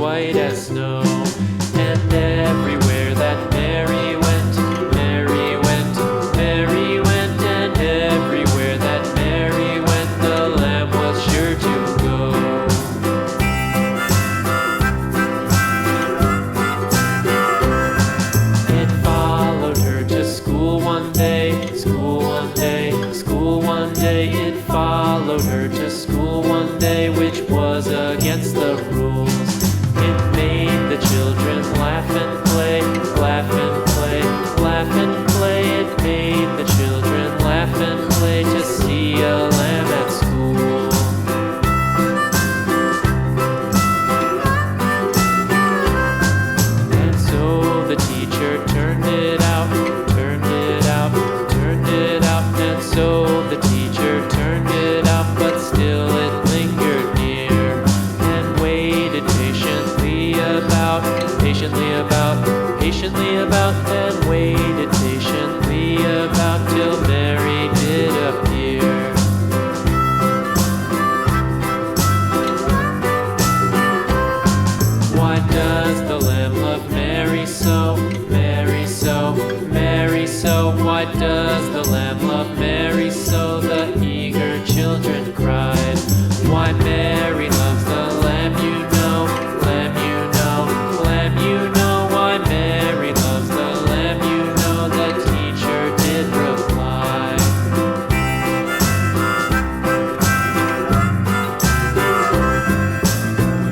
white as snow. And everywhere that Mary went, Mary went, Mary went, and everywhere that Mary went, the lamb was sure to go. It followed her to school one day, school one day, school one day. It followed her to school one day, which was against the rules. It made the children laugh and play, laugh and play, laugh and play. It made the children laugh and play to see a lamb at school. And so the teacher turned it out, turned it out, turned it out. And so the teacher turned it out, but still it lingered near and waited patiently about, patiently about, and waited patiently about till Mary did appear. Why does the lamb love Mary so, Mary so, Mary so? Why does the lamb love Mary so? The eager children cried. Why Mary loves the lamb, you know, lamb, you know, lamb, you know. Why Mary loves the lamb, you know, the teacher did reply.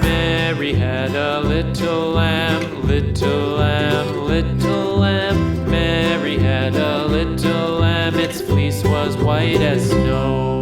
Mary had a little lamb, little lamb, little lamb. Mary had a little lamb, its fleece was white as snow.